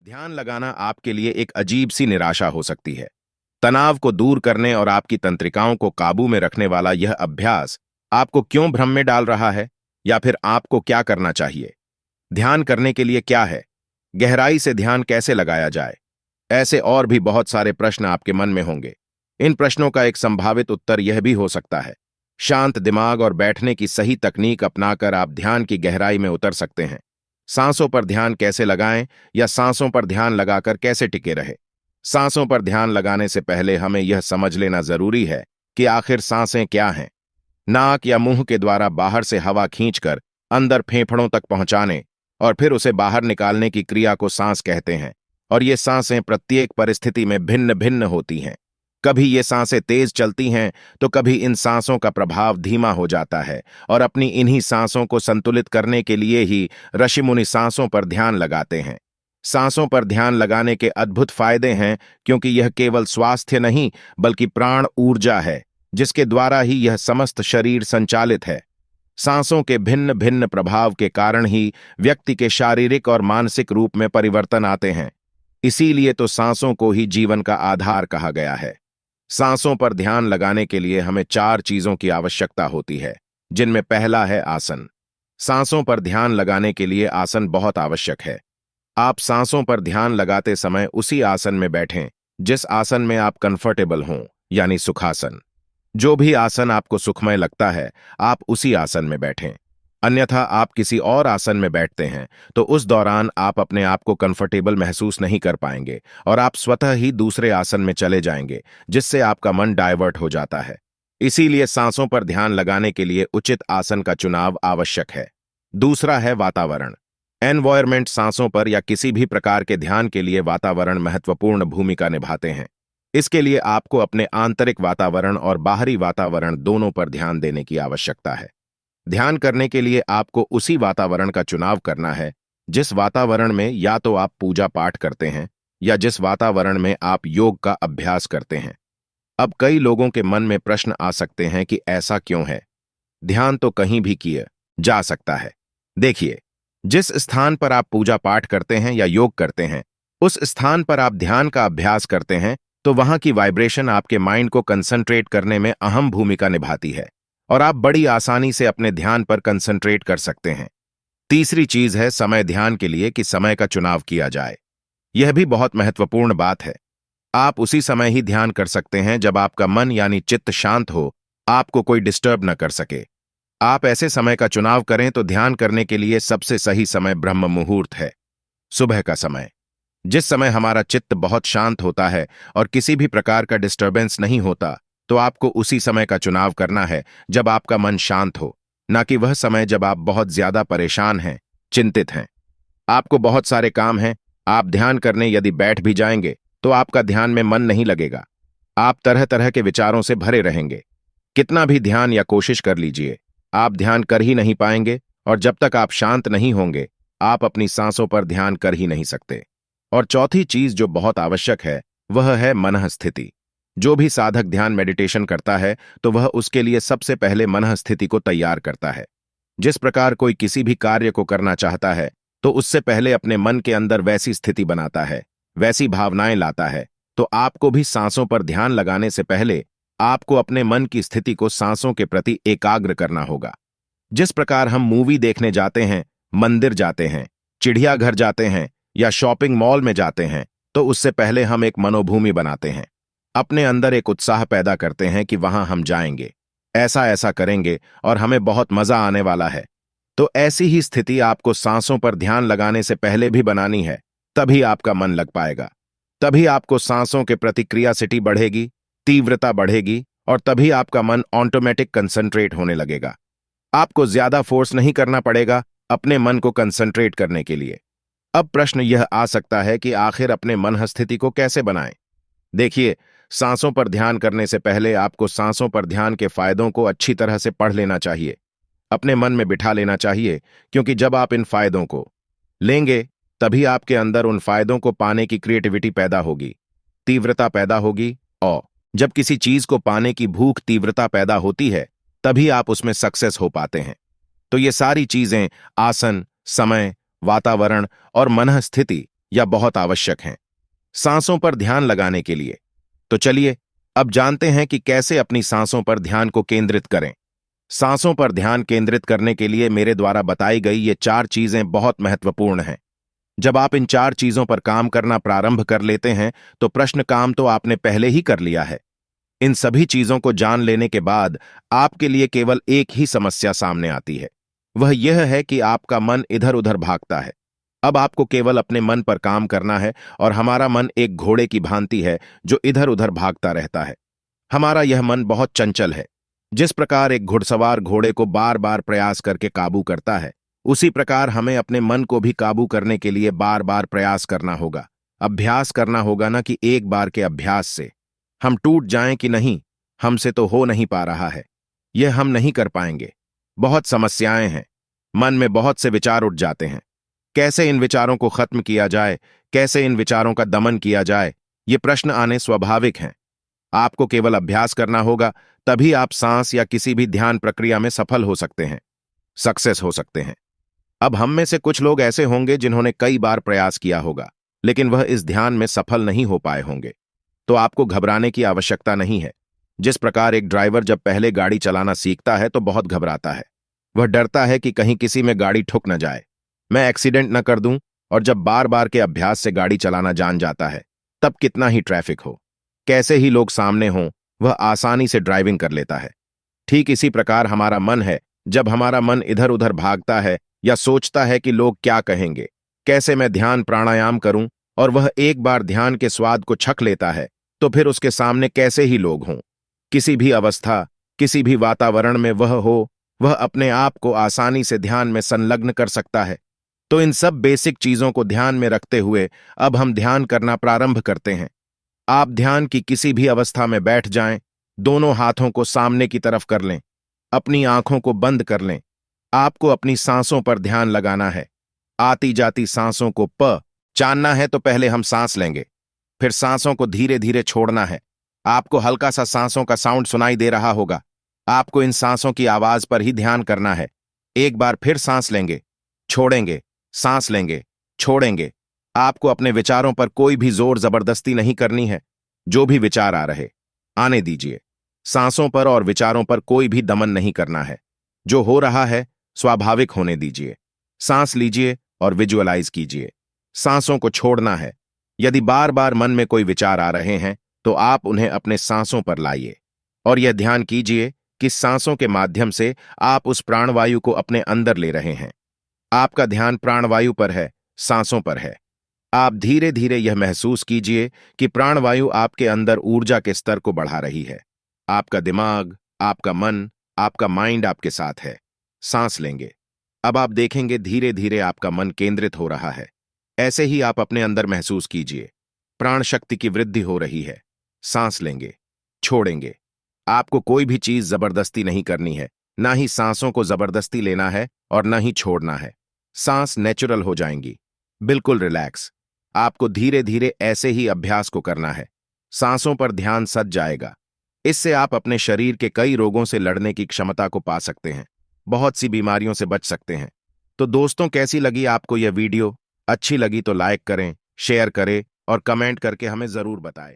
ध्यान लगाना आपके लिए एक अजीब सी निराशा हो सकती है। तनाव को दूर करने और आपकी तंत्रिकाओं को काबू में रखने वाला यह अभ्यास आपको क्यों भ्रम में डाल रहा है, या फिर आपको क्या करना चाहिए? ध्यान करने के लिए क्या है? गहराई से ध्यान कैसे लगाया जाए? ऐसे और भी बहुत सारे प्रश्न आपके मन में होंगे। इन प्रश्नों का एक संभावित उत्तर यह भी हो सकता है। शांत दिमाग और बैठने की सही तकनीक अपनाकर आप ध्यान की गहराई में उतर सकते हैं। सांसों पर ध्यान कैसे लगाएं, या सांसों पर ध्यान लगाकर कैसे टिके रहे? सांसों पर ध्यान लगाने से पहले हमें यह समझ लेना जरूरी है कि आखिर सांसें क्या हैं। नाक या मुंह के द्वारा बाहर से हवा खींचकर अंदर फेफड़ों तक पहुंचाने और फिर उसे बाहर निकालने की क्रिया को सांस कहते हैं। और ये सांसें प्रत्येक परिस्थिति में भिन्न भिन्न होती हैं। कभी ये सांसें तेज चलती हैं, तो कभी इन सांसों का प्रभाव धीमा हो जाता है, और अपनी इन्हीं सांसों को संतुलित करने के लिए ही ऋषिमुनि सांसों पर ध्यान लगाते हैं। सांसों पर ध्यान लगाने के अद्भुत फायदे हैं, क्योंकि यह केवल स्वास्थ्य नहीं बल्कि प्राण ऊर्जा है, जिसके द्वारा ही यह समस्त शरीर संचालित है। सांसों के भिन्न भिन्न प्रभाव के कारण ही व्यक्ति के शारीरिक और मानसिक रूप में परिवर्तन आते हैं। इसीलिए तो सांसों को ही जीवन का आधार कहा गया है। सांसों पर ध्यान लगाने के लिए हमें 4 चीजों की आवश्यकता होती है, जिनमें पहला है आसन। सांसों पर ध्यान लगाने के लिए आसन बहुत आवश्यक है। आप सांसों पर ध्यान लगाते समय उसी आसन में बैठें जिस आसन में आप कंफर्टेबल हों, यानी सुखासन। जो भी आसन आपको सुखमय लगता है, आप उसी आसन में बैठें। अन्यथा आप किसी और आसन में बैठते हैं तो उस दौरान आप अपने आप को कंफर्टेबल महसूस नहीं कर पाएंगे, और आप स्वतः ही दूसरे आसन में चले जाएंगे, जिससे आपका मन डाइवर्ट हो जाता है। इसीलिए सांसों पर ध्यान लगाने के लिए उचित आसन का चुनाव आवश्यक है। दूसरा है वातावरण। एनवायरमेंट सांसों पर या किसी भी प्रकार के ध्यान के लिए वातावरण महत्वपूर्ण भूमिका निभाते हैं। इसके लिए आपको अपने आंतरिक वातावरण और बाहरी वातावरण दोनों पर ध्यान देने की आवश्यकता है। ध्यान करने के लिए आपको उसी वातावरण का चुनाव करना है जिस वातावरण में या तो आप पूजा पाठ करते हैं, या जिस वातावरण में आप योग का अभ्यास करते हैं। अब कई लोगों के मन में प्रश्न आ सकते हैं कि ऐसा क्यों है? ध्यान तो कहीं भी किया जा सकता है। देखिए, जिस स्थान पर आप पूजा पाठ करते हैं या योग करते हैं, उस स्थान पर आप ध्यान का अभ्यास करते हैं, तो वहां की वाइब्रेशन आपके माइंड को कंसंट्रेट करने में अहम भूमिका निभाती है, और आप बड़ी आसानी से अपने ध्यान पर कंसंट्रेट कर सकते हैं। तीसरी चीज है समय। ध्यान के लिए कि समय का चुनाव किया जाए। यह भी बहुत महत्वपूर्ण बात है। आप उसी समय ही ध्यान कर सकते हैं जब आपका मन यानी चित्त शांत हो, आपको कोई डिस्टर्ब न कर सके। आप ऐसे समय का चुनाव करें तो ध्यान करने के लिए सबसे सही समय ब्रह्म मुहूर्त है, सुबह का समय। जिस समय हमारा चित्त बहुत शांत होता है और किसी भी प्रकार का डिस्टर्बेंस नहीं होता, तो आपको उसी समय का चुनाव करना है जब आपका मन शांत हो, ना कि वह समय जब आप बहुत ज्यादा परेशान हैं, चिंतित हैं। आपको बहुत सारे काम हैं। आप ध्यान करने यदि बैठ भी जाएंगे तो आपका ध्यान में मन नहीं लगेगा। आप तरह तरह के विचारों से भरे रहेंगे। कितना भी ध्यान या कोशिश कर लीजिए, आप ध्यान कर ही नहीं पाएंगे, और जब तक आप शांत नहीं होंगे, आप अपनी सांसों पर ध्यान कर ही नहीं सकते। और चौथी चीज जो बहुत आवश्यक है, वह है मनः स्थिति। जो भी साधक ध्यान मेडिटेशन करता है, तो वह उसके लिए सबसे पहले मनः स्थिति को तैयार करता है। जिस प्रकार कोई किसी भी कार्य को करना चाहता है, तो उससे पहले अपने मन के अंदर वैसी स्थिति बनाता है, वैसी भावनाएं लाता है। तो आपको भी सांसों पर ध्यान लगाने से पहले आपको अपने मन की स्थिति को सांसों के प्रति एकाग्र करना होगा। जिस प्रकार हम मूवी देखने जाते हैं, मंदिर जाते हैं, चिड़ियाघर जाते हैं या शॉपिंग मॉल में जाते हैं, तो उससे पहले हम एक मनोभूमि बनाते हैं। अपने अंदर एक उत्साह पैदा करते हैं कि वहां हम जाएंगे, ऐसा ऐसा करेंगे और हमें बहुत मजा आने वाला है। तो ऐसी ही स्थिति आपको सांसों पर ध्यान लगाने से पहले भी बनानी है, तभी आपका मन लग पाएगा। तभी आपको सांसों के प्रति क्रियासिटी बढ़ेगी, तीव्रता बढ़ेगी, और तभी आपका मन ऑटोमेटिक कंसंट्रेट होने लगेगा। आपको ज्यादा फोर्स नहीं करना पड़ेगा अपने मन को कंसंट्रेट करने के लिए। अब प्रश्न यह आ सकता है कि आखिर अपने मन स्थिति को कैसे बनाएं? देखिए, सांसों पर ध्यान करने से पहले आपको सांसों पर ध्यान के फायदों को अच्छी तरह से पढ़ लेना चाहिए, अपने मन में बिठा लेना चाहिए, क्योंकि जब आप इन फायदों को लेंगे, तभी आपके अंदर उन फायदों को पाने की क्रिएटिविटी पैदा होगी, तीव्रता पैदा होगी, और जब किसी चीज को पाने की भूख तीव्रता पैदा होती है, तभी आप उसमें सक्सेस हो पाते हैं। तो ये सारी चीजें, आसन, समय, वातावरण और मनः स्थिति, या बहुत आवश्यक हैं सांसों पर ध्यान लगाने के लिए। तो चलिए अब जानते हैं कि कैसे अपनी सांसों पर ध्यान को केंद्रित करें। सांसों पर ध्यान केंद्रित करने के लिए मेरे द्वारा बताई गई ये 4 चीजें बहुत महत्वपूर्ण हैं। जब आप इन 4 चीजों पर काम करना प्रारंभ कर लेते हैं तो प्रश्न काम तो आपने पहले ही कर लिया है। इन सभी चीजों को जान लेने के बाद आपके लिए केवल एक ही समस्या सामने आती है। वह यह है कि आपका मन इधर उधर भागता है। अब आपको केवल अपने मन पर काम करना है और हमारा मन एक घोड़े की भांति है जो इधर उधर भागता रहता है। हमारा यह मन बहुत चंचल है। जिस प्रकार एक घुड़सवार घोड़े को बार बार प्रयास करके काबू करता है, उसी प्रकार हमें अपने मन को भी काबू करने के लिए बार बार प्रयास करना होगा। अभ्यास करना होगा ना कि एक बार के अभ्यास से हम टूट जाएं कि नहीं, हमसे तो हो नहीं पा रहा है, यह हम नहीं कर पाएंगे। बहुत समस्याएं हैं, मन में बहुत से विचार उठ जाते हैं। कैसे इन विचारों को खत्म किया जाए, कैसे इन विचारों का दमन किया जाए, ये प्रश्न आने स्वाभाविक हैं। आपको केवल अभ्यास करना होगा, तभी आप सांस या किसी भी ध्यान प्रक्रिया में सफल हो सकते हैं, सक्सेस हो सकते हैं। अब हम में से कुछ लोग ऐसे होंगे जिन्होंने कई बार प्रयास किया होगा, लेकिन वह इस ध्यान में सफल नहीं हो पाए होंगे। तो आपको घबराने की आवश्यकता नहीं है। जिस प्रकार एक ड्राइवर जब पहले गाड़ी चलाना सीखता है तो बहुत घबराता है। वह डरता है कि कहीं किसी में गाड़ी ठुक न जाए, मैं एक्सीडेंट न कर दूं। और जब बार बार के अभ्यास से गाड़ी चलाना जान जाता है, तब कितना ही ट्रैफिक हो, कैसे ही लोग सामने हों, वह आसानी से ड्राइविंग कर लेता है। ठीक इसी प्रकार हमारा मन है। जब हमारा मन इधर उधर भागता है या सोचता है कि लोग क्या कहेंगे, कैसे मैं ध्यान प्राणायाम करूं, और वह एक बार ध्यान के स्वाद को छक लेता है, तो फिर उसके सामने कैसे ही लोग हों, किसी भी अवस्था, किसी भी वातावरण में वह हो, वह अपने आप को आसानी से ध्यान में संलग्न कर सकता है। तो इन सब बेसिक चीजों को ध्यान में रखते हुए अब हम ध्यान करना प्रारंभ करते हैं। आप ध्यान की किसी भी अवस्था में बैठ जाएं, दोनों हाथों को सामने की तरफ कर लें, अपनी आंखों को बंद कर लें। आपको अपनी सांसों पर ध्यान लगाना है। आती जाती सांसों को जानना है तो पहले हम सांस लेंगे, फिर सांसों को धीरे धीरे छोड़ना है। आपको हल्का सा सांसों का साउंड सुनाई दे रहा होगा। आपको इन सांसों की आवाज पर ही ध्यान करना है। एक बार फिर सांस लेंगे, छोड़ेंगे, सांस लेंगे, छोड़ेंगे। आपको अपने विचारों पर कोई भी जोर जबरदस्ती नहीं करनी है। जो भी विचार आ रहे, आने दीजिए। सांसों पर और विचारों पर कोई भी दमन नहीं करना है। जो हो रहा है स्वाभाविक होने दीजिए। सांस लीजिए और विजुअलाइज कीजिए। सांसों को छोड़ना है। यदि बार बार मन में कोई विचार आ रहे हैं तो आप उन्हें अपने सांसों पर लाइए और यह ध्यान कीजिए कि सांसों के माध्यम से आप उस प्राणवायु को अपने अंदर ले रहे हैं। आपका ध्यान प्राणवायु पर है, सांसों पर है। आप धीरे धीरे यह महसूस कीजिए कि प्राणवायु आपके अंदर ऊर्जा के स्तर को बढ़ा रही है। आपका दिमाग, आपका मन, आपका माइंड आपके साथ है। सांस लेंगे। अब आप देखेंगे धीरे धीरे आपका मन केंद्रित हो रहा है। ऐसे ही आप अपने अंदर महसूस कीजिए, प्राण शक्ति की वृद्धि हो रही है। सांस लेंगे, छोड़ेंगे। आपको कोई भी चीज जबरदस्ती नहीं करनी है, ना ही सांसों को जबरदस्ती लेना है और ना ही छोड़ना है। सांस नेचुरल हो जाएंगी, बिल्कुल रिलैक्स। आपको धीरे धीरे ऐसे ही अभ्यास को करना है। सांसों पर ध्यान सज जाएगा। इससे आप अपने शरीर के कई रोगों से लड़ने की क्षमता को पा सकते हैं, बहुत सी बीमारियों से बच सकते हैं। तो दोस्तों, कैसी लगी आपको यह वीडियो? अच्छी लगी तो लाइक करें, शेयर करें और कमेंट करके हमें जरूर बताएं।